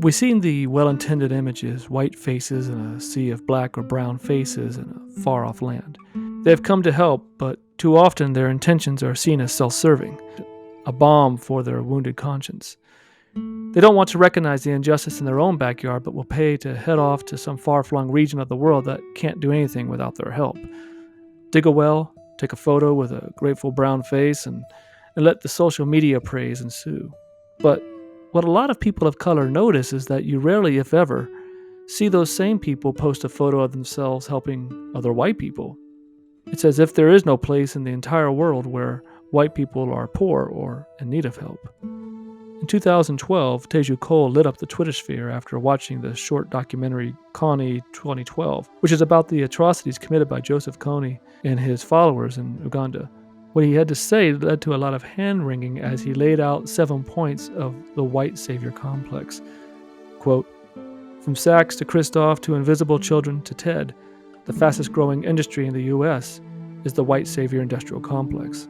We've seen the well-intended images, white faces in a sea of black or brown faces in a far-off land. They have come to help, but too often their intentions are seen as self-serving, a balm for their wounded conscience. They don't want to recognize the injustice in their own backyard, but will pay to head off to some far-flung region of the world that can't do anything without their help. Dig a well, take a photo with a grateful brown face, and let the social media praise ensue. But what a lot of people of color notice is that you rarely, if ever, see those same people post a photo of themselves helping other white people. It's as if there is no place in the entire world where white people are poor or in need of help. In 2012, Teju Cole lit up the Twitter sphere after watching the short documentary Kony 2012, which is about the atrocities committed by Joseph Kony and his followers in Uganda. What he had to say led to a lot of hand-wringing as he laid out 7 points of the white savior complex. Quote, "From Sachs to Christoph to Invisible Children to TED, the fastest-growing industry in the U.S. is the white savior industrial complex.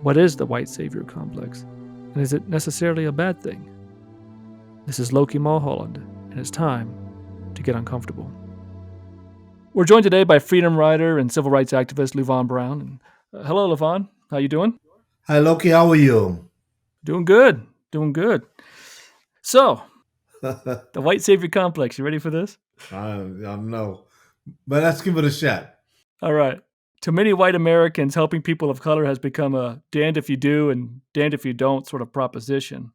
What is the white savior complex? And is it necessarily a bad thing?" This is Loki Mulholland, and it's time to get uncomfortable. We're joined today by freedom rider and civil rights activist LeVon Brown. Hello, LeVon. How you doing? Hi, Loki. How are you? Doing good. So, the white savior complex. You ready for this? I know, but let's give it a shot. All right. To many white Americans, helping people of color has become a damned if you do and damned if you don't sort of proposition.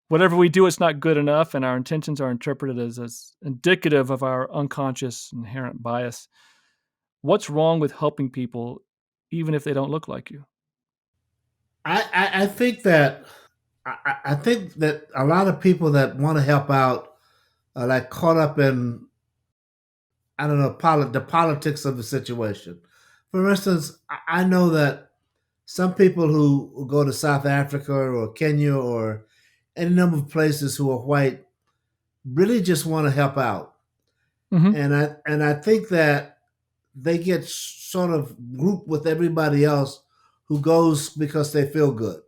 Whatever we do, it's not good enough, and our intentions are interpreted as indicative of our unconscious inherent bias. What's wrong with helping people, even if they don't look like you? I think that I think that a lot of people that want to help out are like caught up in the politics of the situation. For instance, I know that some people who go to South Africa or Kenya or any number of places who are white really just want to help out, Mm-hmm. and I think that they get sort of grouped with everybody else who goes because they feel good.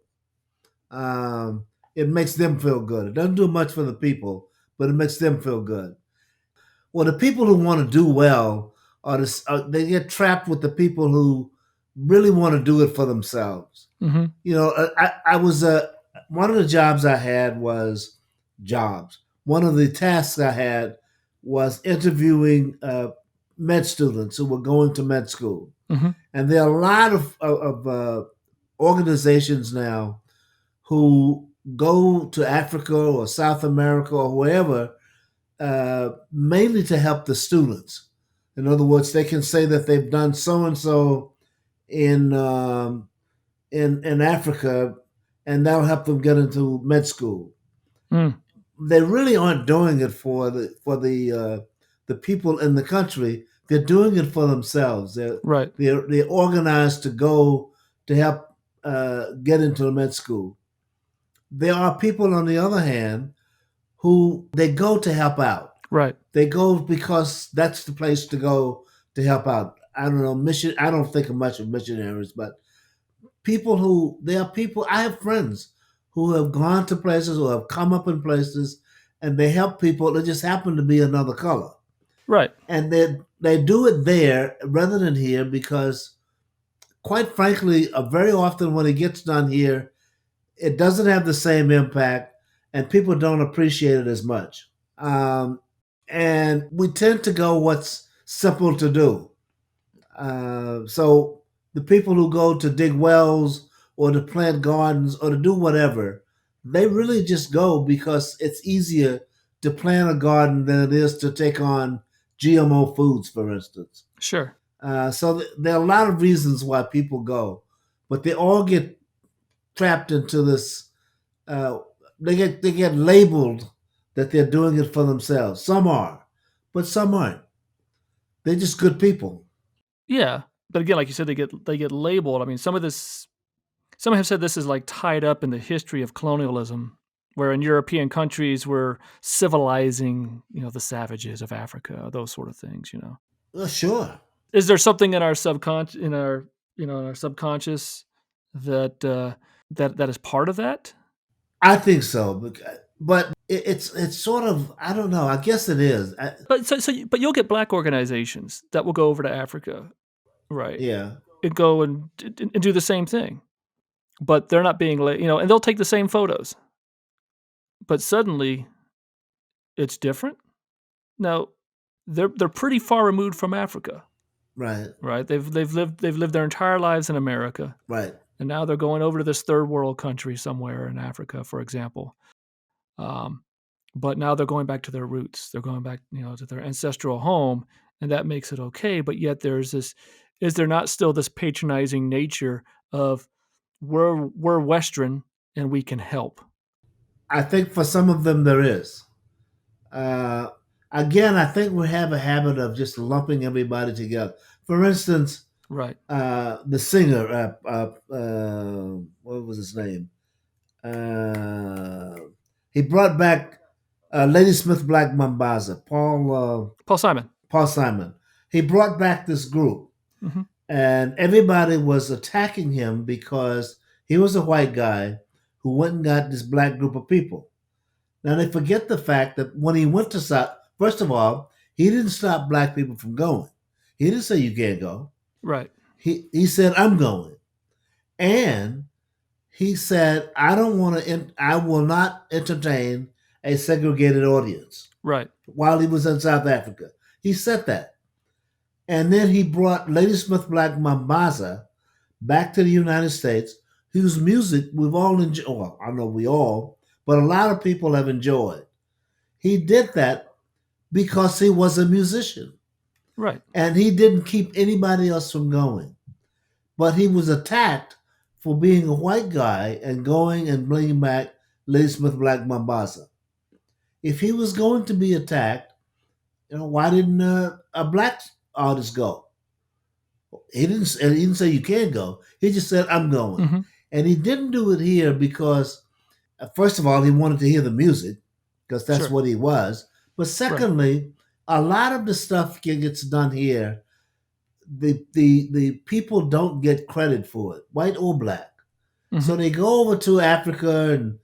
It makes them feel good. It doesn't do much for the people, but it makes them feel good. Well, the people who want to do well they get trapped with the people who really want to do it for themselves. Mm-hmm. I was one of the jobs I had was jobs. One of the tasks I had was interviewing med students who were going to med school, Mm-hmm. and there are a lot of organizations now who go to Africa or South America or wherever, mainly to help the students. In other words, they can say that they've done so and so in in Africa, and that'll help them get into med school. Mm. They really aren't doing it for the people in the country. They're doing it for themselves. Right. They're organized to go to help get into the med school. There are people, on the other hand, who they go to help out. Right. They go because that's the place to go to help out. I don't know, mission. I don't think of much of missionaries, but there are people. I have friends who have gone to places, who have come up in places, and they help people that just happen to be another color, Right. and they do it there rather than here because, quite frankly, very often when it gets done here, it doesn't have the same impact, and people don't appreciate it as much. Um, and we tend to go what's simple to do. So the people who go to dig wells or to plant gardens or to do whatever, they really just go because it's easier to plant a garden than it is to take on GMO foods, for instance. Sure. There are a lot of reasons why people go, but they all get trapped into this. Uh, they get labeled that they're doing it for themselves. Some are, but some aren't. They're just good people. Yeah. But again, like you said, they get labeled. I mean, some have said this is like tied up in the history of colonialism, where in European countries we're civilizing, the savages of Africa, those sort of things. Sure. Is there something in our subconscious that that is part of that? I think so, but it's sort of, I don't know. I guess it is. But you'll get black organizations that will go over to Africa, right, Yeah, and go and do the same thing, but they're not being and they'll take the same photos, but suddenly it's different. Now, they're pretty far removed from Africa, right, right? They've lived their entire lives in America, right. and now they're going over to this third world country somewhere in Africa, for example. Um, but now they're going back to their roots. They're going back, to their ancestral home, and that makes it okay. But yet, there's this: is there not still this patronizing nature of we're Western and we can help? I think for some of them there is. Uh, Again, I think we have a habit of just lumping everybody together. For instance, Right. the singer, what was his name? He brought back Ladysmith Black Mambaza, Paul Simon. Paul Simon. He brought back this group, Hmm. and everybody was attacking him because he was a white guy who went and got this black group of people. Now they forget the fact that when he went to South, first of all, he didn't stop black people from going. He didn't say you can't go. Right. He said I'm going, and he said I don't want to. I will not entertain a segregated audience. Right. While he was in South Africa, he said that, and then he brought Ladysmith Black Mambaza back to the United States, whose music we've all enjoyed. Well, I know we all, but a lot of people have enjoyed. He did that because he was a musician Right. and he didn't keep anybody else from going. But he was attacked for being a white guy and going and bringing back Ladysmith Black Mambaza. If he was going to be attacked, why didn't a black artist go? He didn't say you can't go. He just said I'm going, Hmm. and he didn't do it here because first of all he wanted to hear the music because that's Sure. what he was. But Right. secondly, a lot of the stuff gets done here. The people don't get credit for it, white or black. So Hmm. they go over to Africa and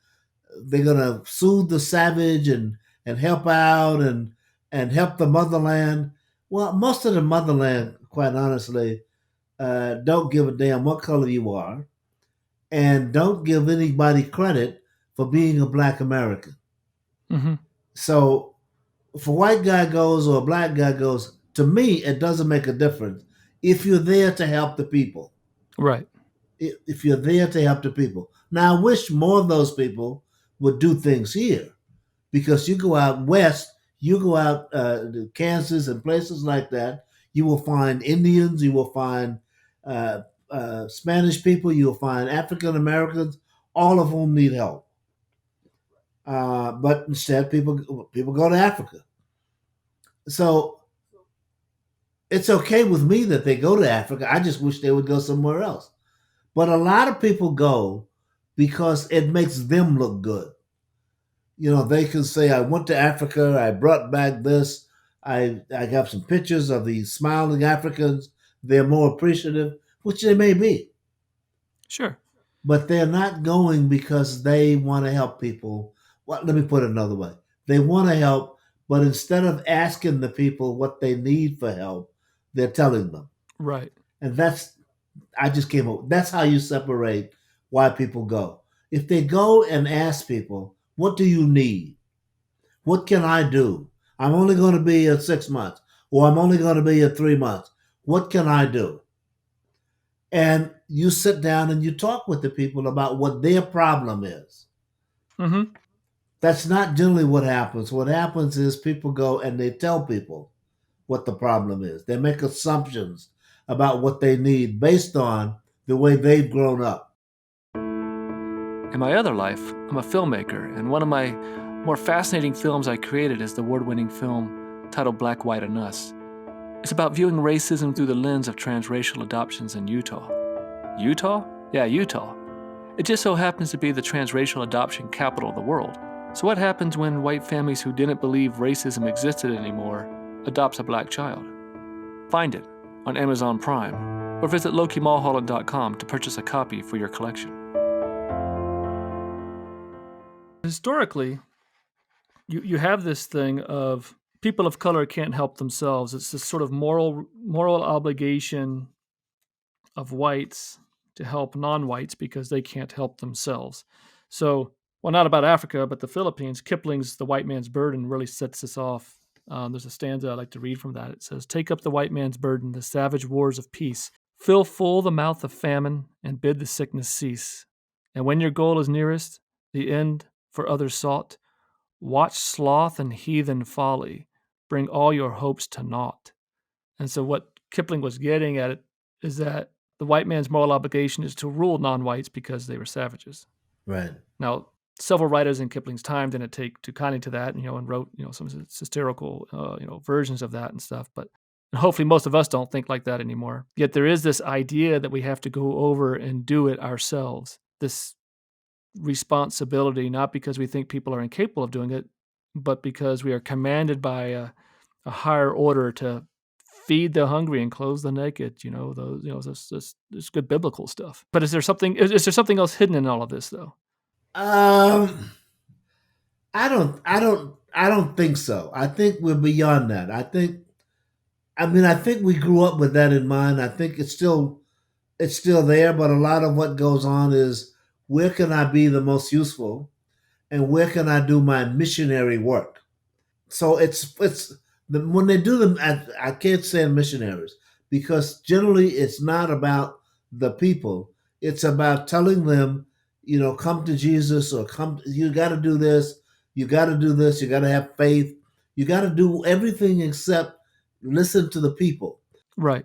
they're gonna soothe the savage and help out and help the motherland. Well, most of the motherland, quite honestly, don't give a damn what color you are, and don't give anybody credit for being a black American. Hmm. So if a white guy goes or a black guy goes, to me, it doesn't make a difference if you're there to help the people. Right. If you're there to help the people. Now, I wish more of those people would do things here because you go out west, you go out to Kansas and places like that, you will find Indians, you will find uh, Spanish people, you will find African Americans, all of whom need help. But instead, people go to Africa. So it's okay with me that they go to Africa. I just wish they would go somewhere else. But a lot of people go because it makes them look good. They can say, I went to Africa, I brought back this, I have some pictures of these smiling Africans. They're more appreciative, which they may be, Sure. but they're not going because they want to help people. Well, let me put it another way. They want to help, but instead of asking the people what they need for help, they're telling them. Right. And I just came up. That's how you separate why people go. If they go and ask people, what do you need? What can I do? I'm only going to be here 6 months, or I'm only going to be here 3 months. What can I do? And you sit down and you talk with the people about what their problem is. Hmm. That's not generally what happens. What happens is people go and they tell people what the problem is. They make assumptions about what they need based on the way they've grown up. In my other life, I'm a filmmaker, and one of my more fascinating films I created is the award-winning film titled Black, White, and Us. It's about viewing racism through the lens of transracial adoptions in Utah. Utah? Yeah, Utah. It just so happens to be the transracial adoption capital of the world. So what happens when white families who didn't believe racism existed anymore adopts a black child? Find it on Amazon Prime or visit lokimulholland.com to purchase a copy for your collection. Historically, You have this thing of people of color can't help themselves. It's this sort of moral obligation of whites to help non-whites because they can't help themselves. So, well, not about Africa, but the Philippines. Kipling's "The White Man's Burden" really sets this off. There's a stanza I like to read from that. It says, "Take up the white man's burden, the savage wars of peace. Fill full the mouth of famine, and bid the sickness cease. And when your goal is nearest, the end for others sought, watch sloth and heathen folly, bring all your hopes to naught." And so, what Kipling was getting at it is that the white man's moral obligation is to rule non-whites because they were savages. Right. Now, several writers in Kipling's time didn't take too kindly to that, and wrote, some satirical, versions of that and stuff. But hopefully, most of us don't think like that anymore. Yet there is this idea that we have to go over and do it ourselves. This responsibility, not because we think people are incapable of doing it, but because we are commanded by a higher order to feed the hungry and clothe the naked. This good biblical stuff. But is there something else hidden in all of this, though? Um, I don't think so. I think we're beyond that. I think we grew up with that in mind. I think it's still there, but a lot of what goes on is where can I be the most useful and where can I do my missionary work? So when they do them, I can't say missionaries because generally it's not about the people. It's about telling them, come to Jesus or come. You got to do this. You got to do this. You got to have faith. You got to do everything except listen to the people. Right.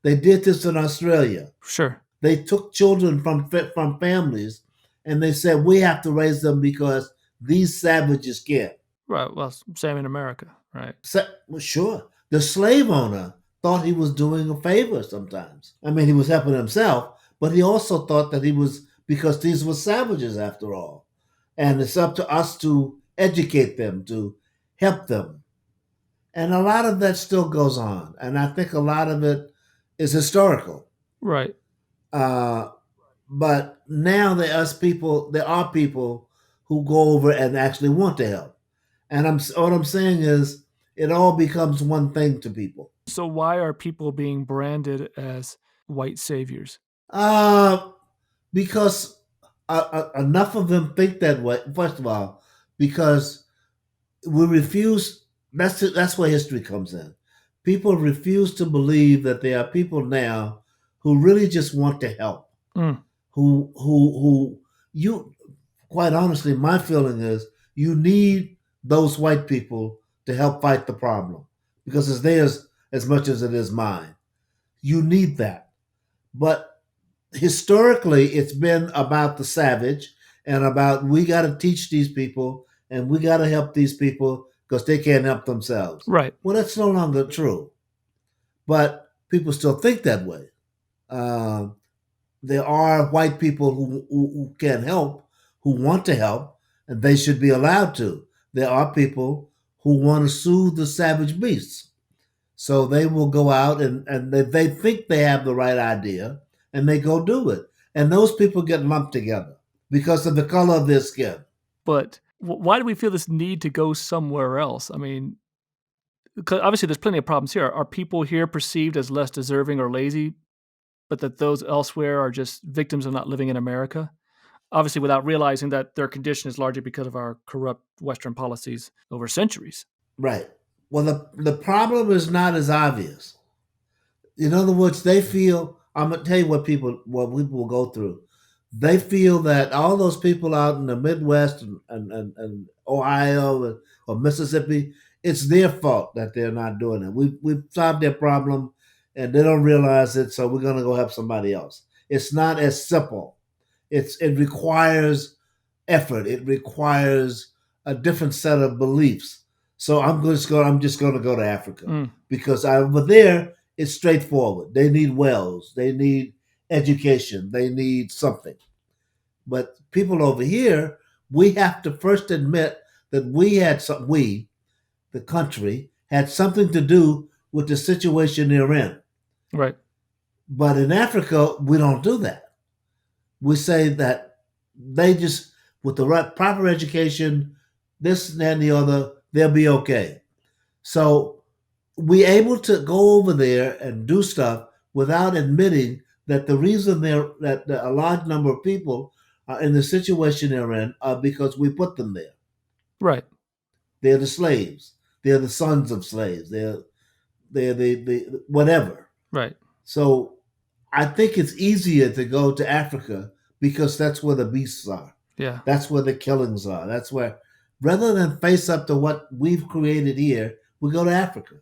They did this in Australia. Sure. They took children from families, and they said we have to raise them because these savages can't. Right. Well, same in America. Right. Well, sure. The slave owner thought he was doing a favor sometimes. I mean, he was helping himself, but he also thought that he was, because these were savages after all. And it's up to us to educate them, to help them. And a lot of that still goes on. And I think a lot of it is historical. Right. Uh, but now there are people who go over and actually want to help. And what I'm saying is, it all becomes one thing to people. So why are people being branded as white saviors? Uh, because enough of them think that way. First of all, because we refuse. That's where history comes in. People refuse to believe that there are people now who really just want to help. Mm. Who you quite honestly, my feeling is you need those white people to help fight the problem because it's theirs as much as it is mine. You need that. But historically, it's been about the savage and about we got to teach these people and we got to help these people because they can't help themselves. Right. Well, that's no longer true. But people still think that way. Uh, there are white people who can help, who want to help, and they should be allowed to. There are people who want to soothe the savage beasts. So they will go out and they think they have the right idea and they go do it. And those people get lumped together because of the color of their skin. But why do we feel this need to go somewhere else? I mean, 'cause obviously there's plenty of problems here. Are people here perceived as less deserving or lazy, but that those elsewhere are just victims of not living in America? Obviously, without realizing that their condition is largely because of our corrupt Western policies over centuries. Right. Well, the problem is not as obvious. In other words, they feel. I'm gonna tell you what people will go through. They feel that all those people out in the Midwest and Ohio or Mississippi, it's their fault that they're not doing it. We've solved their problem, and they don't realize it. So we're gonna go help somebody else. It's not as simple. It requires effort. It requires a different set of beliefs. So I'm just going to go to Africa Mm. because over there it's straightforward. They need wells, they need education, they need something. But people over here, we have to first admit that the country, had something to do with the situation they're in. Right. But in Africa, we don't do that. We say that they just, with the right proper education, this, and that, and the other, they'll be okay. So we able to go over there and do stuff without admitting that the reason a large number of people are in the situation they're in are because we put them there. Right. They're the slaves. They're the sons of slaves. They're the whatever. Right. So I think it's easier to go to Africa because that's where the beasts are. Yeah. That's where the killings are. That's where, rather than face up to what we've created here, we go to Africa.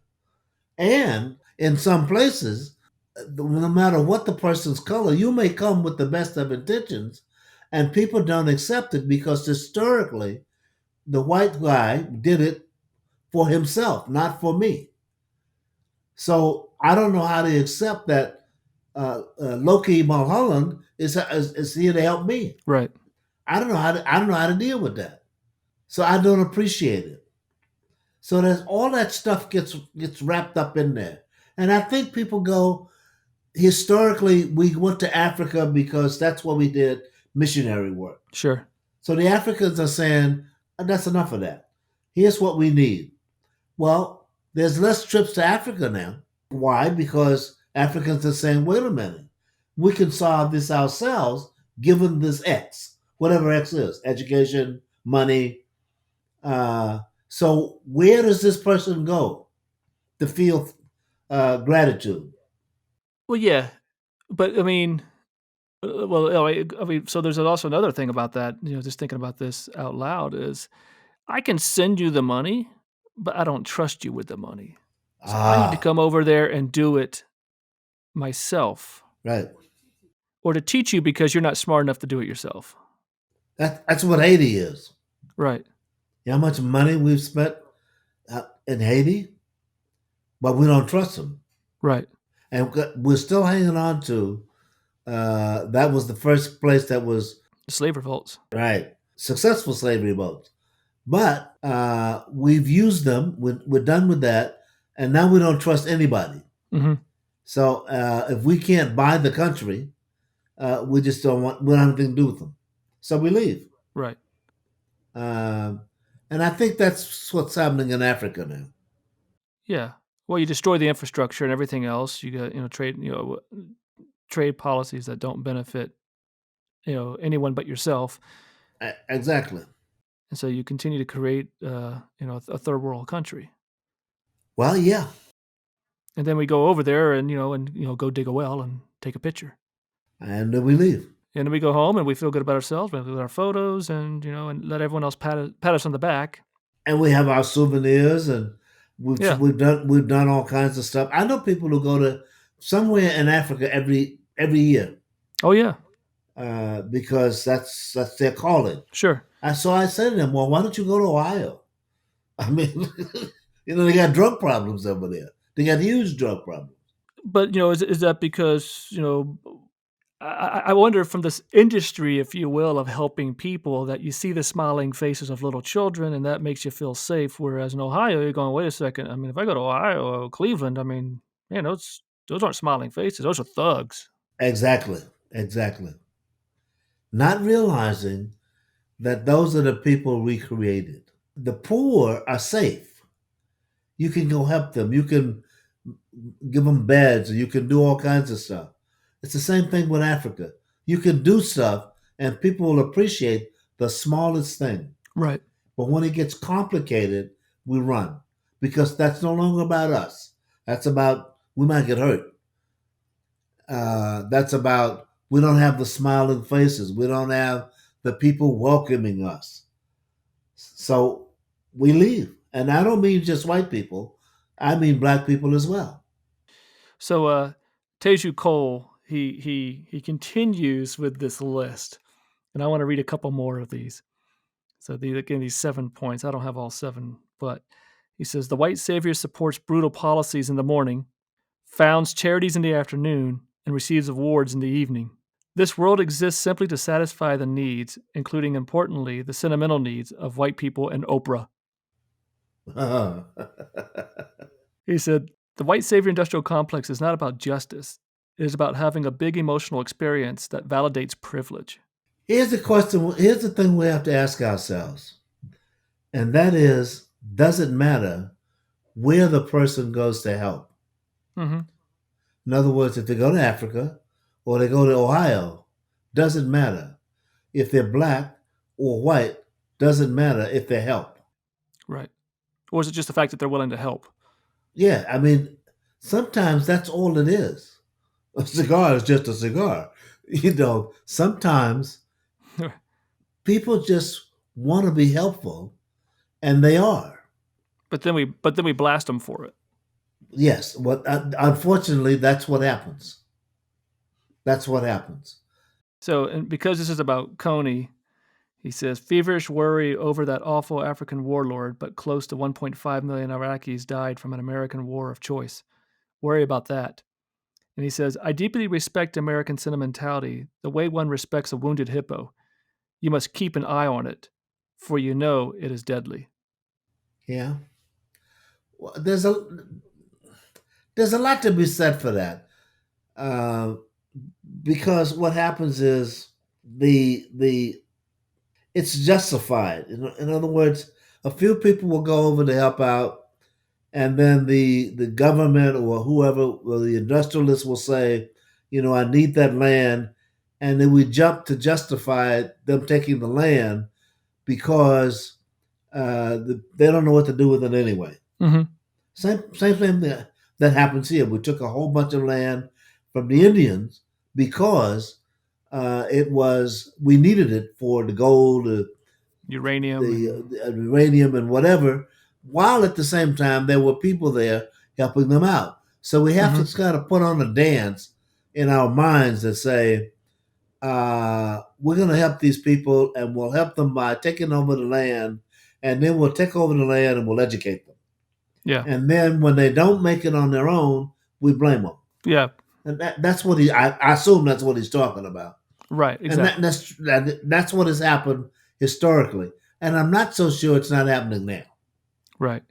And in some places, no matter what the person's color, you may come with the best of intentions, and people don't accept it because historically, the white guy did it for himself, not for me. So I don't know how to accept that Loki Mulholland is here to help me. Right. I don't know how to deal with that. So I don't appreciate it. So there's all that stuff gets wrapped up in there. And I think people go, historically we went to Africa because that's what we did missionary work. Sure. So the Africans are saying, that's enough of that. Here's what we need. Well, there's less trips to Africa now. Why? Because Africans are saying, wait a minute, we can solve this ourselves given this X, whatever X is, education, money. So where does this person go to feel gratitude? Well, yeah, but I mean, well, I mean, so there's also another thing about that. Just thinking about this out loud is, I can send you the money, but I don't trust you with the money. So I need to Ah, come over there and do it myself, right. or to teach you because you're not smart enough to do it yourself. That's what Haiti is. Right. You know how much money we've spent in Haiti, but we don't trust them, Right. and we're still hanging on to. That was the first place that was Slave revolts. right successful slavery boats, but we've used them. We're done with that, and now we don't trust anybody. Hmm. So if we can't buy the country, we just don't want. We don't have anything to do with them, so we leave. Right. Um, and I think that's what's happening in Africa now. Yeah. Well, you destroy the infrastructure and everything else. You got trade trade policies that don't benefit anyone but yourself, Exactly. and so you continue to create a third world country. Well, yeah, And then we go over there and go dig a well and take a picture. and then we leave, And then we go home and we feel good about ourselves. We look at our photos and and let everyone else pat us on the back. and we have our souvenirs, and Yeah. we've done all kinds of stuff. I know people who go to somewhere in Africa every year Oh yeah. because that's their calling. Sure. I said to them, well, why don't you go to Ohio? I mean, they got drug problems over there. They got huge drug problems. But is that because I wonder, from this industry, if you will, of helping people, that you see the smiling faces of little children and that makes you feel safe. Whereas in Ohio, you're going, wait a second. I mean, if I go to Ohio or Cleveland, I mean, those aren't smiling faces. Those are thugs. Exactly, exactly. Not realizing that those are the people we created. The poor are safe. You can go help them. You can give them beds, and you can do all kinds of stuff. It's the same thing with Africa. You can do stuff, and people will appreciate the smallest thing. Right. But when it gets complicated, we run because that's no longer about us. That's about we might get hurt. That's about we don't have the smiling faces. We don't have the people welcoming us. So we leave. And I don't mean just white people. I mean black people as well. So Teju Cole, he continues with this list, and I want to read a couple more of these. So these 7 points. I don't have all seven, but he says the white savior supports brutal policies in the morning, founds charities in the afternoon, and receives awards in the evening. This world exists simply to satisfy the needs, including importantly the sentimental needs of white people and Oprah. He said the white savior industrial complex is not about justice. It is about having a big emotional experience that validates privilege. Here's the question. Here's the thing we have to ask ourselves. and that is, doesn't matter where the person goes to help. Mm-hmm. In other words, if they go to Africa or they go to Ohio, doesn't matter. If they're black or white, doesn't matter if they help. Right. Or is it just the fact that they're willing to help? Yeah, I mean, sometimes that's all it is. A cigar is just a cigar. Sometimes people just want to be helpful, and they are. but then we blast them for it. Yes, unfortunately, that's what happens. That's what happens. So, and because this is about Coney, he says feverish worry over that awful African warlord, but close to 1.5 million Iraqis died from an American war of choice. Worry about that. And he says, I deeply respect American sentimentality, the way one respects a wounded hippo. You must keep an eye on it, for you know it is deadly. Yeah, well, there's a lot to be said for that, uh, because what happens is the it's justified. In other words, a few people will go over to help out, and then the government or whoever, or the industrialists will say, I need that land, and then we jump to justify them taking the land because they don't know what to do with it anyway. Mm-hmm. Same thing that happens here. We took a whole bunch of land from the Indians because we needed it for the gold, Uranium and the uranium and whatever, while at the same time there were people there helping them out. So we have mm-hmm. to kind of put on a dance in our minds that say, we're going to help these people, and we'll help them by taking over the land, and then we'll take over the land and we'll educate them. Yeah. And then when they don't make it on their own, we blame them. Yeah. And that's what I assume that's what he's talking about. Right. Exactly. And that's what has happened historically. And I'm not so sure it's not happening now. Right.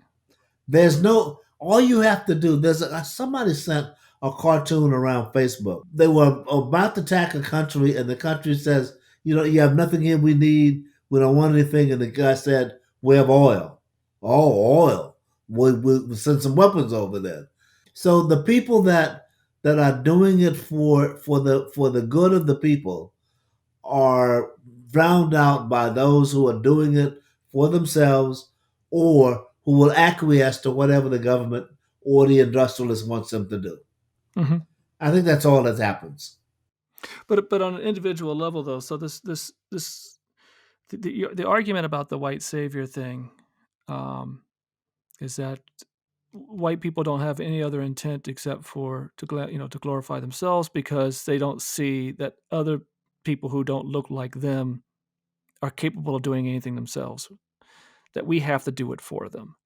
All you have to do, somebody sent a cartoon around Facebook. They were about to attack a country, and the country says, you have nothing here we need. We don't want anything. And the guy said, we have oil. Oh, oil. We'll send some weapons over there. So the people that are doing it for the good of the people are drowned out by those who are doing it for themselves, or who will acquiesce to whatever the government or the industrialist wants them to do. Mm-hmm. I think that's all that happens. But on an individual level, though, so the argument about the white savior thing is that white people don't have any other intent except for to glorify themselves, because they don't see that other people who don't look like them are capable of doing anything themselves, that we have to do it for them.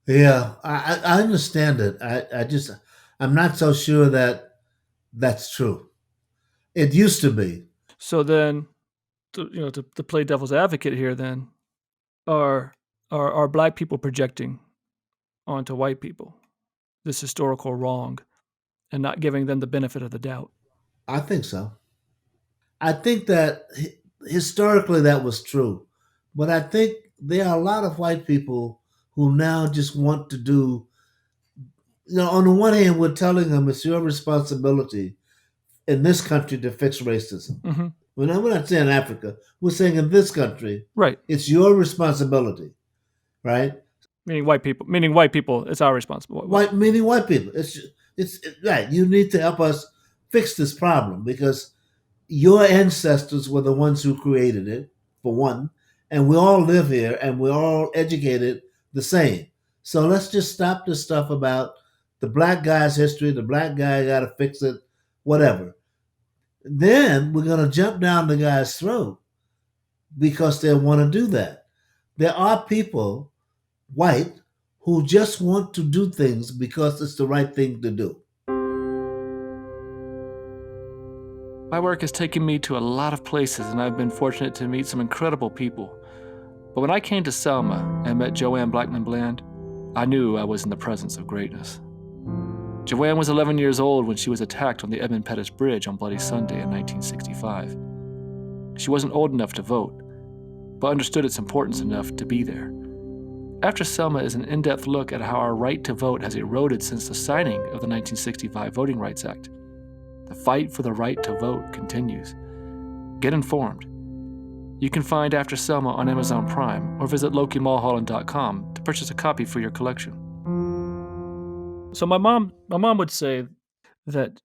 Yeah, I understand it. I'm not so sure that that's true. It used to be. So then, to play devil's advocate here, then are black people projecting onto white people this historical wrong and not giving them the benefit of the doubt? I think so. I think that historically that was true, but I think there are a lot of white people who now just want to do. On the one hand, we're telling them it's your responsibility in this country to fix racism. Mm-hmm. We're not saying Africa. We're saying in this country, Right. it's your responsibility, right? Meaning white people. Meaning white people. It's our responsibility. Meaning white people. It's right. You need to help us fix this problem because your ancestors were the ones who created it, for one, and we all live here and we're all educated the same. So let's just stop this stuff about the black guy's history, the black guy got to fix it, whatever. Then we're going to jump down the guy's throat because they want to do that. There are people, white, who just want to do things because it's the right thing to do. My work has taken me to a lot of places, and I've been fortunate to meet some incredible people. But when I came to Selma and met Joanne Blackman Bland, I knew I was in the presence of greatness. Joanne was 11 years old when she was attacked on the Edmund Pettus Bridge on Bloody Sunday in 1965. She wasn't old enough to vote, but understood its importance enough to be there. After Selma is an in-depth look at how our right to vote has eroded since the signing of the 1965 Voting Rights Act. The fight for the right to vote continues. Get informed. You can find After Selma on Amazon Prime or visit LokiMulholland.com to purchase a copy for your collection. So my mom would say that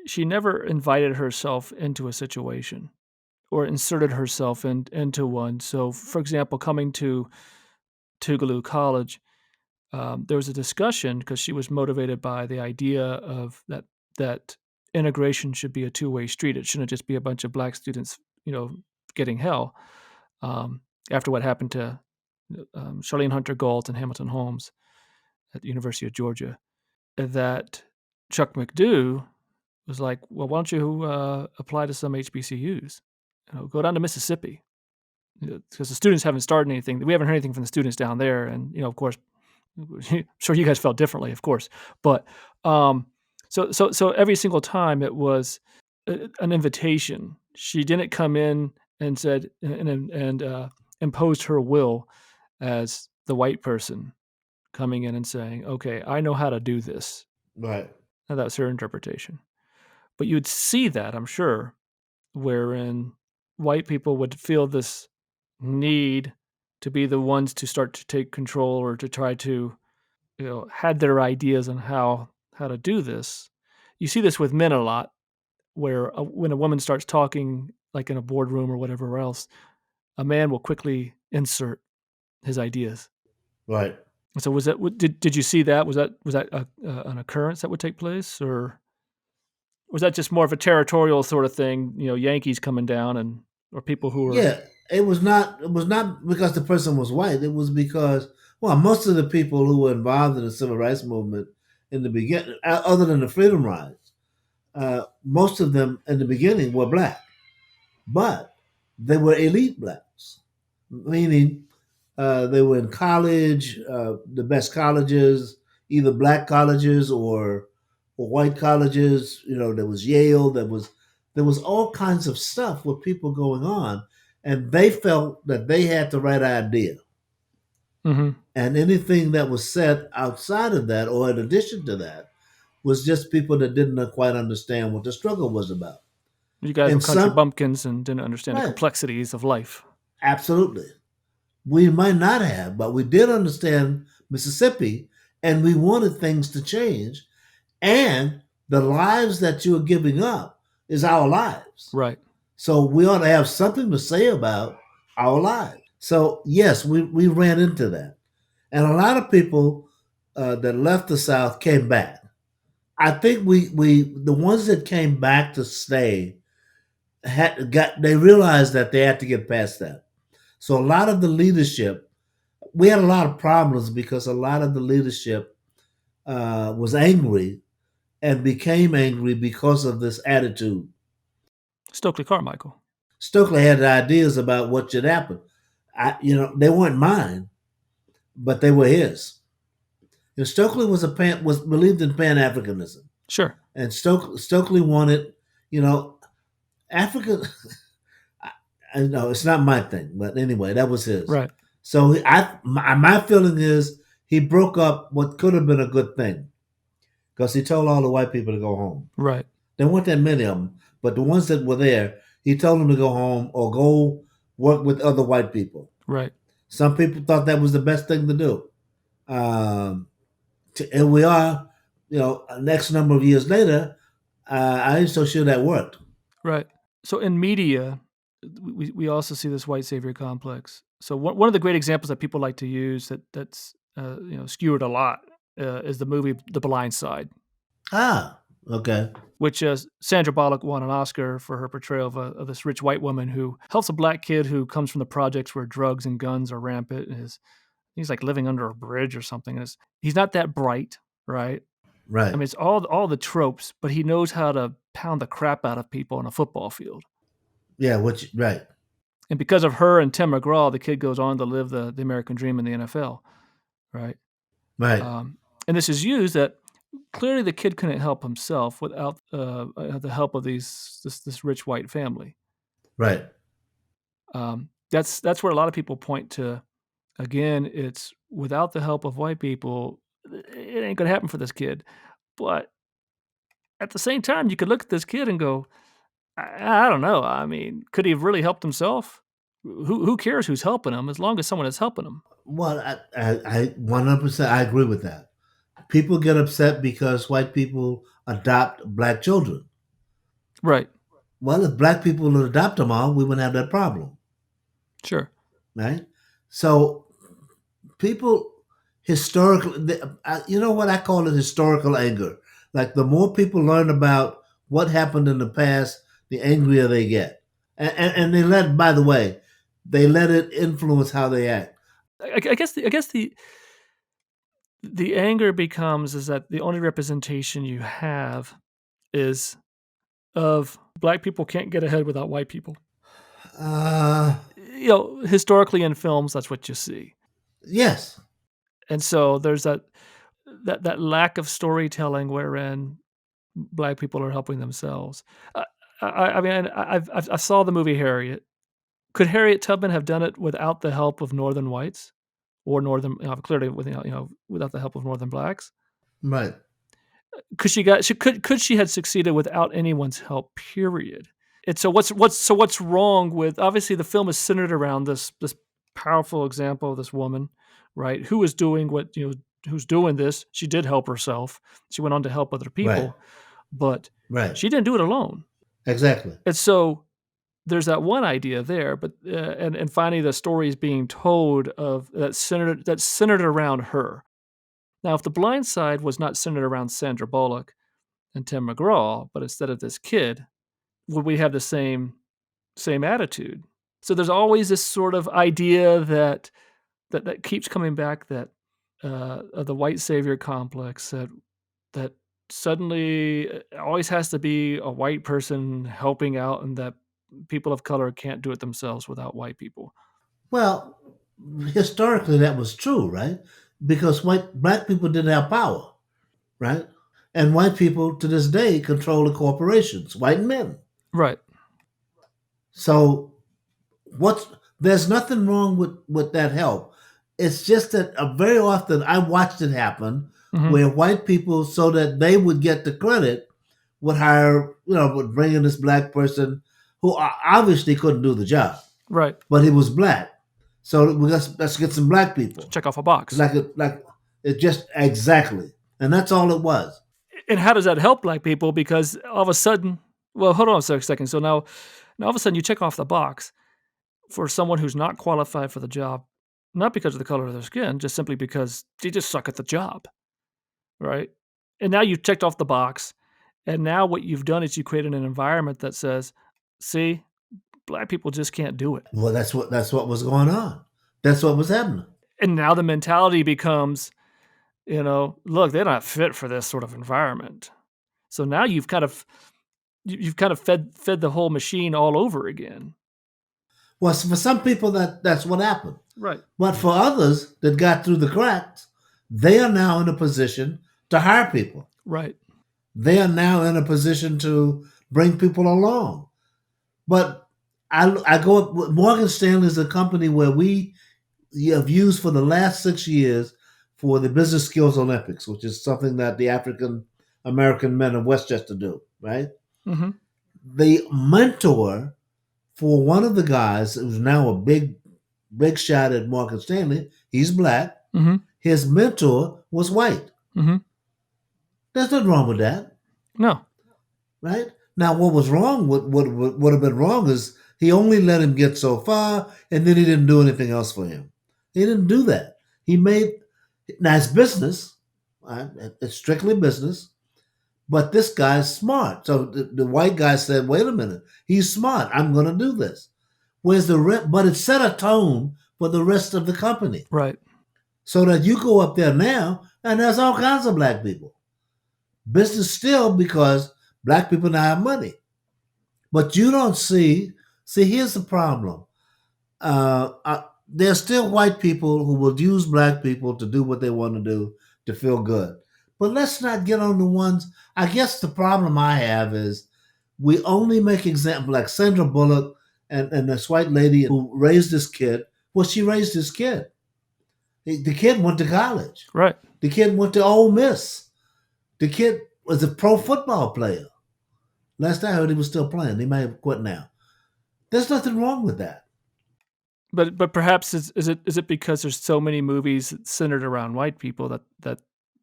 she never invited herself into a situation or inserted herself into one. So, for example, coming to Tougaloo College, there was a discussion because she was motivated by the idea of that integration should be a two-way street. It shouldn't just be a bunch of black students, getting hell. After what happened to Charlene Hunter Galt and Hamilton Holmes at the University of Georgia, that Chuck McDew was like, well, why don't you apply to some HBCUs? Go down to Mississippi because the students haven't started anything. We haven't heard anything from the students down there, and of course, sure you guys felt differently, of course, but so every single time it was an invitation. She didn't come in and said and imposed her will as the white person coming in and saying, "Okay, I know how to do this." Right. And that's her interpretation. But you'd see that, I'm sure, wherein white people would feel this need to be the ones to start to take control or to try to, had their ideas on how to do this. You see this with men a lot, where when a woman starts talking, like in a boardroom or whatever else, a man will quickly insert his ideas. Right. So was that did you see that? Was that an occurrence that would take place, or was that just more of a territorial sort of thing? Yankees coming down or people who were Yeah, it was not. It was not because the person was white. It was because, well, most of the people who were involved in the civil rights movement in the beginning, other than the freedom rides, most of them in the beginning were black, but they were elite blacks, meaning they were in college, the best colleges, either black colleges or white colleges. There was Yale. There was all kinds of stuff with people going on, and they felt that they had the right idea. hmm And anything that was said outside of that, or in addition to that, was just people that didn't quite understand what the struggle was about. you guys were And country some, bumpkins and didn't understand the right, complexities of life. absolutely. We might not have, but we did understand Mississippi, and we wanted things to change. And the lives that you're giving up is our lives. Right. So we ought to have something to say about our lives. So, yes, we ran into that. And a lot of people that left the South came back. I think the ones that came back to stay they realized that they had to get past that. So a lot of the leadership, we had a lot of problems because a lot of the leadership was angry and became angry because of this attitude. Stokely Carmichael. Stokely had ideas about what should happen. They weren't mine, but they were his. Stokely was believed in Pan Africanism, Sure. and Stokely wanted, you know, Africa. I know it's not my thing, but anyway, that was his. Right. So my feeling is he broke up what could have been a good thing because he told all the white people to go home. Right. There weren't that many of them, but the ones that were there, he told them to go home or go work with other white people. Right. Some people thought that was the best thing to do. And we are, next number of years later, I ain't so sure that worked. Right. So in media, we also see this white savior complex. So one of the great examples that people like to use that's skewered a lot is the movie The Blind Side, Ah, okay. which Sandra Bullock won an Oscar for her portrayal of this rich white woman who helps a black kid who comes from the projects where drugs and guns are rampant. And he's like living under a bridge or something. And he's not that bright, right? I Right. mean, it's all the tropes, but he knows how to pound the crap out of people on a football field. Yeah, right. And because of her and Tim McGraw, the kid goes on to live the American dream in the NFL, right? Right. And this is used that clearly the kid couldn't help himself without the help of this rich white family. Right. That's where a lot of people point to. Again, it's without the help of white people, it ain't gonna happen for this kid. But at the same time, you could look at this kid and go, I don't know. I mean, could he have really helped himself? Who cares who's helping him as long as someone is helping him? Well, I 100% I agree with that. People get upset because white people adopt black children. Right. Well, if black people would adopt them all, we wouldn't have that problem, Sure. right? So people historically, you know what I call it, historical anger. Like the more people learn about what happened in the past, the angrier they get, and they let. By the way, they let it influence how they act. I guess the anger becomes is that the only representation you have is of black people can't get ahead without white people. Uh, Historically in films, that's what you see. yes, And so there's that lack of storytelling wherein black people are helping themselves. Uh, I mean, I saw the movie Harriet. Could Harriet Tubman have done it without the help of Northern whites or Northern, clearly with without the help of Northern blacks? right. Could she had succeeded without anyone's help? Period. And so what's wrong with obviously the film is centered around this powerful example of this woman, right? Who is doing what who's doing this? She did help herself. She went on to help other Right. people, but Right. she didn't do it alone. Exactly. And so there's that one idea there, but and finally the story is being told of that's centered around her. Now, if The Blind Side was not centered around Sandra Bullock and Tim McGraw, but instead of this kid, would we have the same attitude? So there's always this sort of idea that keeps coming back that of the white savior complex that suddenly it always has to be a white person helping out, and that people of color can't do it themselves without white people. Well, historically that was true, right? Because black people didn't have power, right? And white people to this day control the corporations, white men. Right. So what's there's nothing wrong with that help. It's just that very often I watched it happen Mhm. where white people, so that they would get the credit, would hire, would bring in this black person who obviously couldn't do the job, Right. but he was black. So let's get some black people. Check off a box. Like it just exactly, and that's all it was. And how does that help black people? Because all of a sudden, well, hold on a second. So now all of a sudden you check off the box for someone who's not qualified for the job, not because of the color of their skin, just simply because they just suck at the job, right? And now you've checked off the box, and now what you've done is you created an environment that says, "See, black people just can't do it." Well, that's what was going on. That's what was happening. And now the mentality becomes, look, they're not fit for this sort of environment. So now you've kind of fed the whole machine all over again. Well, for some people that's what happened. Right. But for others that got through the cracks, they are now in a position to hire people. Right. They are now in a position to bring people along. But I go Morgan Stanley is a company where we have used for the last 6 years for the Business Skills Olympics, which is something that the African American men of Westchester do, right? Mhm. The mentor for one of the guys who's now a big shot at Morgan Stanley, he's black. Mhm. His mentor was white. Mhm. There's nothing wrong with that, No. right? Now, what was wrong, what would have been wrong is he only let him get so far, and then he didn't do anything else for him. He didn't do that. He made nice business. Right? It's strictly business. But this guy's smart. So the white guy said, "Wait a minute, he's smart. I'm going to do this." Whereas but it set a tone for the rest of the company, Right. so that you go up there now, and there's all kinds of black people. Business still because black people now have money, but you don't see. See, here's the problem. There's still white people who will use black people to do what they want to do to feel good. But let's not get on the ones. I guess the problem I have is we only make examples like Sandra Bullock. and this white lady who raised this kid, well, she raised this kid. The kid went to college. Right. The kid went to Ole Miss. The kid was a pro football player. Last I heard, he was still playing. He may have quit now. There's nothing wrong with that. But perhaps is it because there's so many movies centered around white people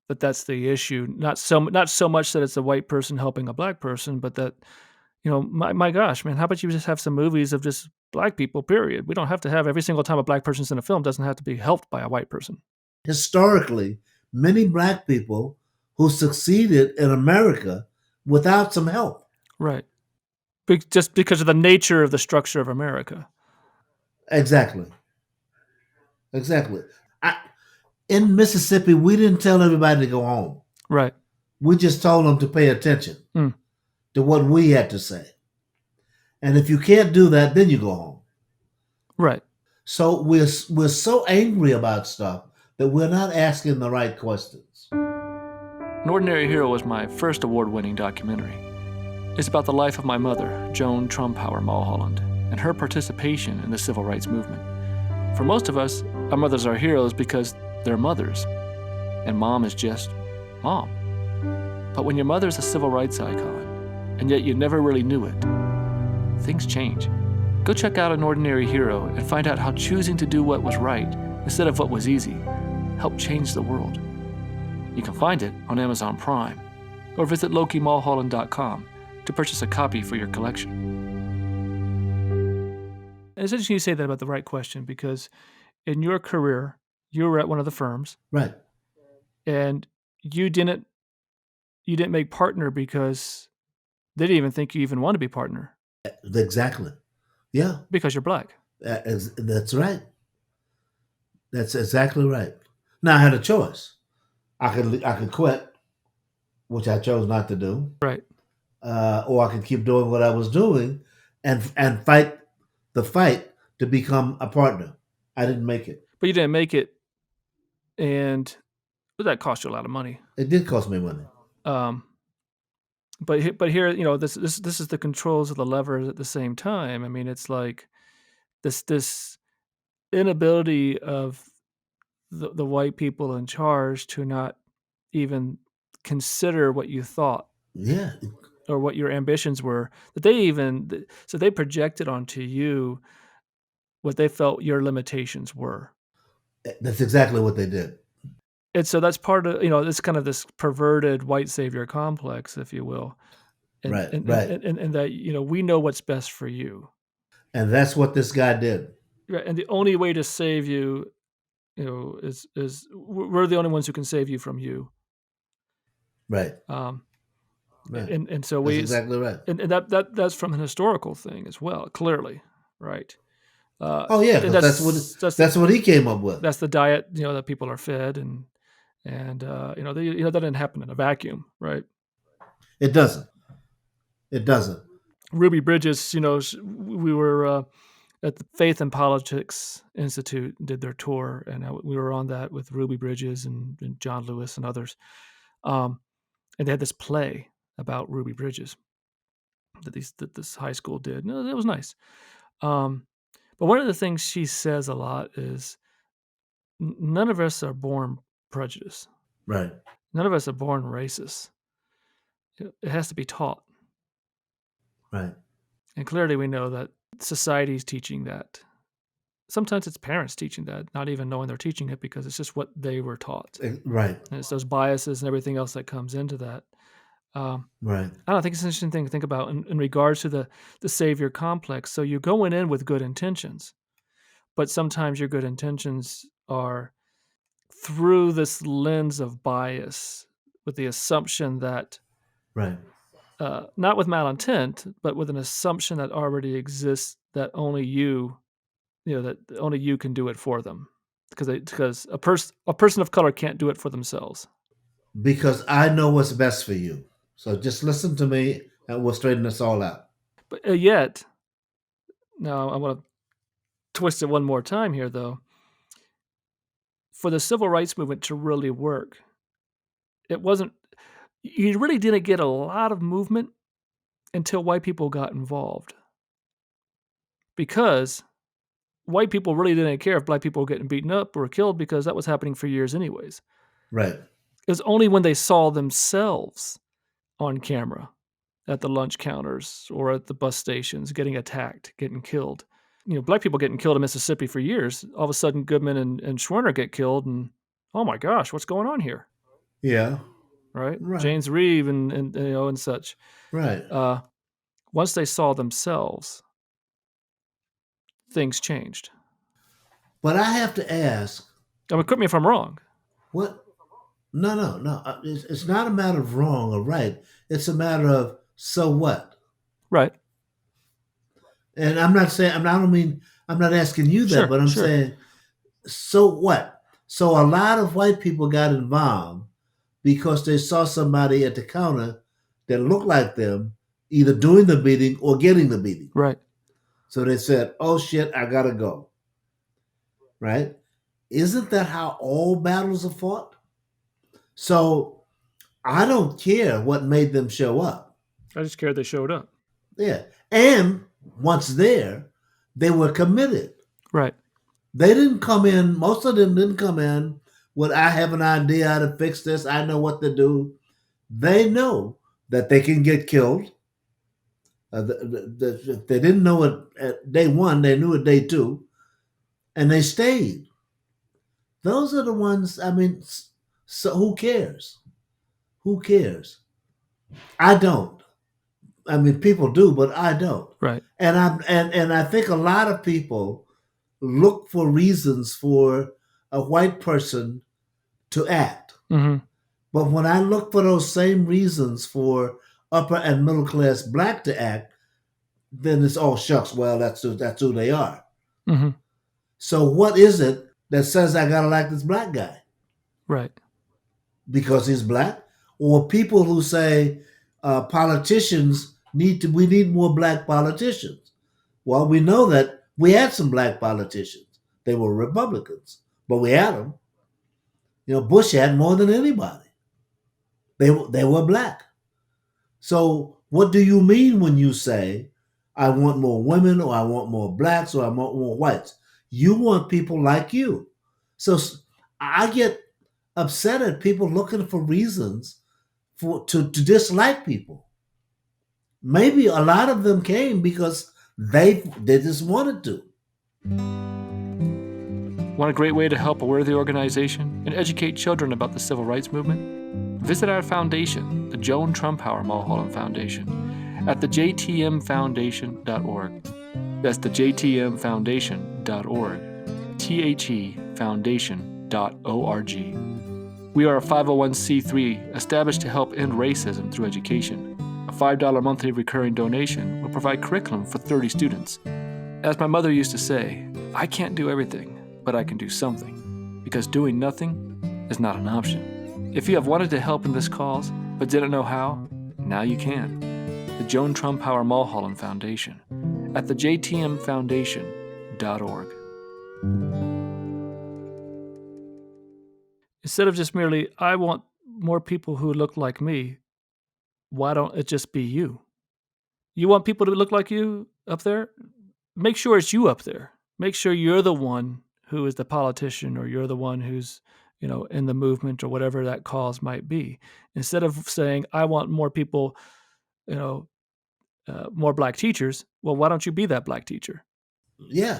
that's the issue? Not so much that it's a white person helping a black person, but that, my gosh, man, how about you just have some movies of just black people, period? We don't have to have every single time a black person's in a film doesn't have to be helped by a white person. Historically, many black people who succeeded in America without some help. Right. Just because of the nature of the structure of America. Exactly. Exactly. In Mississippi, we didn't tell everybody to go home. Right. We just told them to pay attention to what we had to say. And if you can't do that, then you go home. Right. So we're so angry about stuff that we're not asking the right questions. An Ordinary Hero was my first award-winning documentary. It's about the life of my mother, Joan Trumpauer Mulholland, and her participation in the civil rights movement. For most of us, our mothers are heroes because they're mothers, and mom is just mom. But when your mother's a civil rights icon, and yet you never really knew it, things change. Go check out An Ordinary Hero and find out how choosing to do what was right instead of what was easy helped change the world. You can find it on Amazon Prime, or visit LokiMulholland.com to purchase a copy for your collection. And it's interesting you say that about the right question, because in your career, you were at one of the firms, Right. and you didn't make partner because they didn't even think you even want to be partner Exactly. Yeah. because you're black. That's right. That's exactly right. Now I had a choice. I could quit, which I chose not to do, Right. or I could keep doing what I was doing and fight the fight to become a partner. I didn't make it. But you didn't make it, and that cost you a lot of money. It did cost me money. But here, this is the controls of the levers at the same time. I mean, it's like this inability of the white people in charge to not even consider what you thought Yeah. or what your ambitions were, so they projected onto you what they felt your limitations were. That's exactly what they did. And so that's part of, it's kind of this perverted white savior complex, if you will. And Right. and Right. and, and, and that, we know what's best for you. And that's what this guy did. Right. And the only way to save you, is we're the only ones who can save you from you. Right. Right. Right. And so That's exactly right. and that's from an historical thing as well, clearly, right? Oh yeah, And because that's what he came up with. that's the diet, that people are fed, and that didn't happen in a vacuum, right? It doesn't. It doesn't. Ruby Bridges, we were at the Faith and Politics Institute, did their tour, and we were on that with Ruby Bridges and John Lewis and others. And they had this play about Ruby Bridges that this high school did. No, it was nice. But one of the things she says a lot is none of us are born prejudiced. Right. None of us are born racist. It has to be taught. Right. And clearly we know that society is teaching that. Sometimes it's parents teaching that, not even knowing they're teaching it because it's just what they were taught. Right. And it's those biases and everything else that comes into that. Right. I don't think it's an interesting thing to think about in regards to the savior complex. So you're going in with good intentions, but sometimes your good intentions are through this lens of bias with the assumption that, Right. not with malintent, but with an assumption that already exists that only that only you can do it for them, because a person of color can't do it for themselves. Because I know what's best for you. So just listen to me and we'll straighten this all out. But yet, now I want to twist it one more time here, though. For the civil rights movement to really work, it wasn't. You really didn't get a lot of movement until white people got involved. because white people really didn't care if black people were getting beaten up or killed because that was happening for years anyways. Right. It was only when they saw themselves on camera at the lunch counters or at the bus stations getting attacked, getting killed. Black people getting killed in Mississippi for years. All of a sudden, Goodman and Schwerner get killed, and oh my gosh, what's going on here? Yeah. Right? Right. James Reeve and such. Right. Once they saw themselves, things changed. But I have to ask, I mean, correct me if I'm wrong. what? No, no, no. It's not a matter of wrong or right. It's a matter of so what. Right. And I'm not saying I don't mean I'm not asking you that, Sure. but I'm Sure. saying so what. So a lot of white people got involved because they saw somebody at the counter that looked like them, either doing the beating or getting the beating. Right. So they said, "Oh shit, I gotta go." Right? Isn't that how all battles are fought? So I don't care what made them show up. I just cared they showed up. Yeah. And once there, they were committed. Right. They didn't come in, most of them didn't come in with, I have an idea how to fix this, I know what to do. They know that they can get killed. They didn't know it at day one, they knew it day two, and they stayed. Those are the ones, I mean, so who cares? Who cares? I don't. I mean, people do, but I don't. Right. And I think a lot of people look for reasons for a white person to act. Mm-hmm. But when I look for those same reasons for upper and middle class black to act, then it's all shucks. Well, that's who they are. Mm-hmm. So what is it that says I gotta like this black guy Right. because he's black, or people who say politicians we need more black politicians? Well, we know that we had some black politicians. They were Republicans, but we had them. Bush had more than anybody. They were black. So what do you mean when you say, I want more women, or I want more blacks, or I want more whites? You want people like you. So I get upset at people looking for reasons to dislike people. Maybe a lot of them came because they just wanted to. Want a great way to help a worthy organization and educate children about the civil rights movement? Visit our foundation, the Joan Trumpauer Mulholland Foundation, at thejtmfoundation.org. That's thejtmfoundation.org. thefoundation.org. We are a 501c3 established to help end racism through education. A $5 monthly recurring donation will provide curriculum for 30 students. As my mother used to say, I can't do everything, but I can do something, because doing nothing is not an option. If you have wanted to help in this cause, but didn't know how, now you can. The Joan Trumpauer Mulholland Foundation at thejtmfoundation.org. Instead of just merely, I want more people who look like me, why don't it just be you? You want people to look like you up there? Make sure it's you up there. Make sure you're the one who is the politician, or you're the one who's, in the movement, or whatever that cause might be. Instead of saying, I want more people, more black teachers, well, why don't you be that black teacher? Yeah.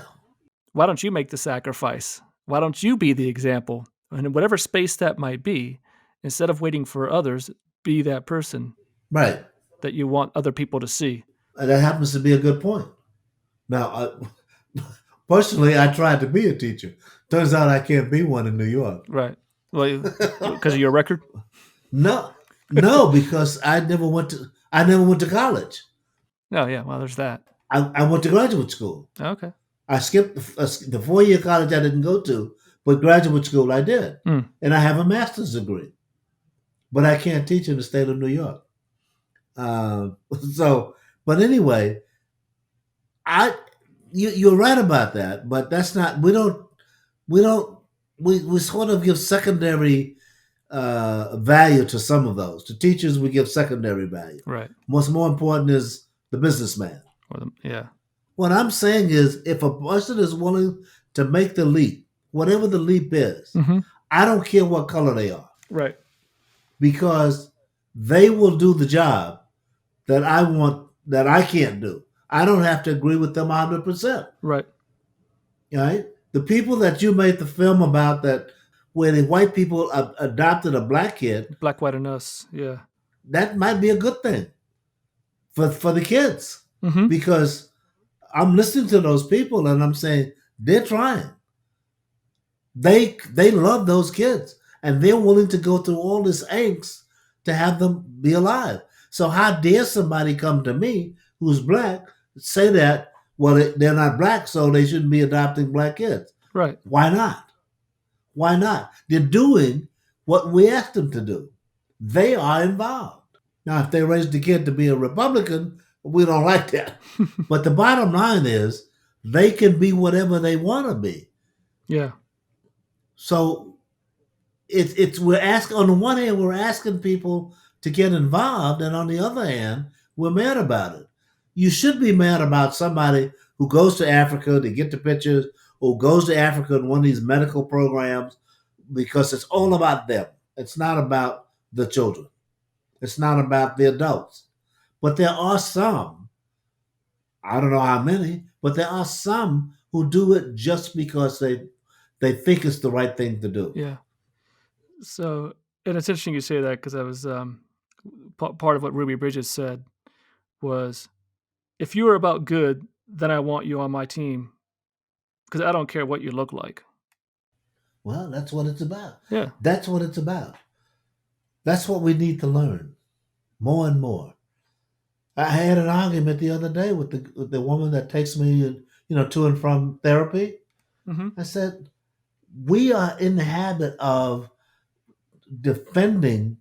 Why don't you make the sacrifice? Why don't you be the example? And in whatever space that might be, instead of waiting for others, be that person Right. that you want other people to see. And that happens to be a good point. Now, personally, I tried to be a teacher. Turns out I can't be one in New York. Right. Well, because of your record? No, because I never went to college. Oh, yeah. Well, there's that. I went to graduate school. Okay. I skipped the 4-year college I didn't go to, but graduate school I did. Mm. And I have a master's degree. But I can't teach in the state of New York. But anyway, you're right about that, but that's not, we sort of give secondary value to some of those. To teachers, we give secondary value. Right. What's more important is the businessman. Yeah. What I'm saying is, if a person is willing to make the leap, whatever the leap is, Mm-hmm. I don't care what color they are, Right. because they will do the job that I want, that I can't do. I don't have to agree with them 100%. Right. Right? The people that you made the film about, that where the white people adopted a black kid, Black, white, and us. Yeah. that might be a good thing for the kids, Mm-hmm. because I'm listening to those people and I'm saying they're trying. They love those kids and they're willing to go through all this angst to have them be alive. So how dare somebody come to me who's black, say that, well, they're not black, so they shouldn't be adopting black kids? Right. Why not? Why not? They're doing what we asked them to do. They are involved. Now, if they raise the kid to be a Republican, we don't like that. But the bottom line is they can be whatever they want to be. Yeah. So it's we're asking, on the one hand, we're asking people to get involved, and on the other hand, we're mad about it. You should be mad about somebody who goes to Africa to get the pictures, or goes to Africa in one of these medical programs, because it's all about them. It's not about the children. It's not about the adults. But there are some, I don't know how many, but there are some who do it just because they think it's the right thing to do. Yeah. So, and it's interesting you say that because I was part of what Ruby Bridges said was, if you are about good, then I want you on my team because I don't care what you look like. Well, that's what it's about. Yeah. That's what it's about. That's what we need to learn more and more. I had an argument the other day with the woman that takes me, to and from therapy. Mm-hmm. I said, we are in the habit of defending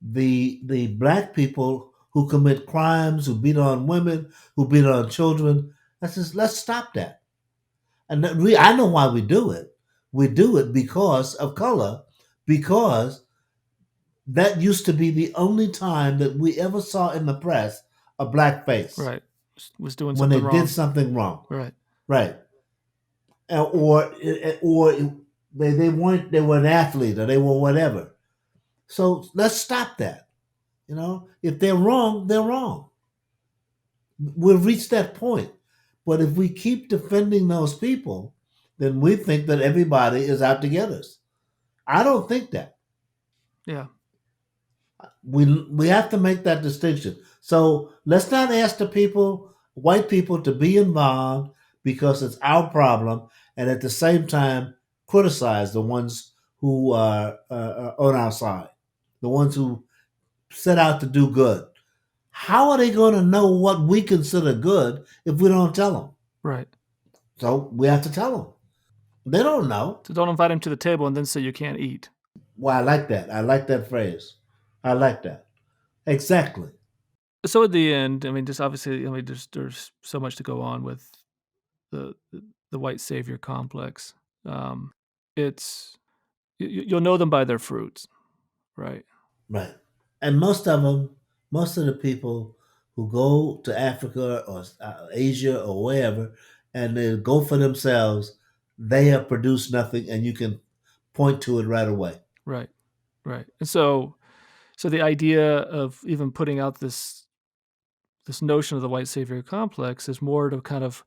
the black people who commit crimes, who beat on women, who beat on children. I says, let's stop that. And I know why we do it. We do it because of color, because that used to be the only time that we ever saw in the press a black face Right. Was doing when they something did wrong. something wrong. Right. Right. Or they were an athlete, or they were whatever. So let's stop that. If they're wrong, they're wrong. We've reached that point. But if we keep defending those people, then we think that everybody is out to get us. I don't think that. Yeah. We have to make that distinction. So let's not ask the people, white people, to be involved because it's our problem, and at the same time criticize the ones who are on our side, the ones who set out to do good. How are they going to know what we consider good if we don't tell them? Right. So we have to tell them. They don't know. So don't invite him to the table and then say you can't eat. Well, I like that. I like that phrase. I like that. Exactly. So at the end, I mean, just obviously, I mean, there's so much to go on with the white savior complex. It's you'll know them by their fruits, right? Right. And most of the people who go to Africa or Asia or wherever, and they go for themselves, they have produced nothing, and you can point to it right away. Right. Right. And so the idea of even putting out this notion of the white savior complex is more to kind of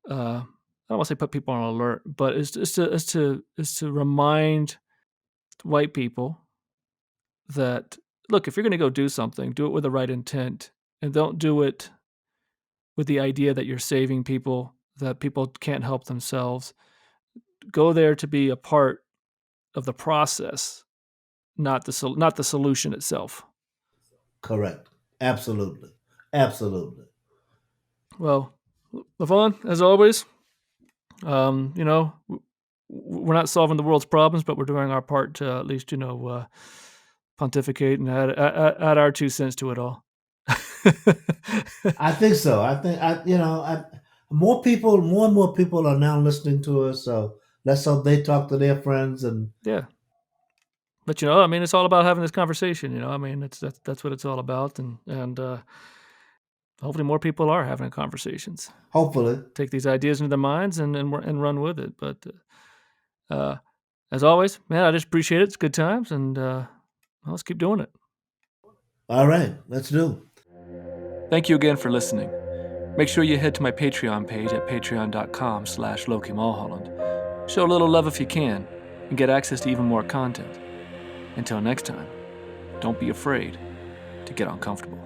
I don't want to say put people on alert, but is to remind white people that, look, if you're going to go do something, do it with the right intent, and don't do it with the idea that you're saving people, that people can't help themselves. Go there to be a part of the process, not the solution itself. Correct. Absolutely. Absolutely. Well, Levon, as always, we're not solving the world's problems, but we're doing our part to at least, pontificate and add our 2 cents to it all. I think so. I think more and more people are now listening to us. So let's hope they talk to their friends. And Yeah. But I mean, it's all about having this conversation. I mean, that's what it's all about, and hopefully more people are having conversations. Hopefully. Take these ideas into their minds and run with it. But as always, man, I just appreciate it. It's good times, and let's keep doing it. All right, let's do. Thank you again for listening. Make sure you head to my Patreon page at patreon.com/Loki Mulholland. Show a little love if you can, and get access to even more content. Until next time, don't be afraid to get uncomfortable.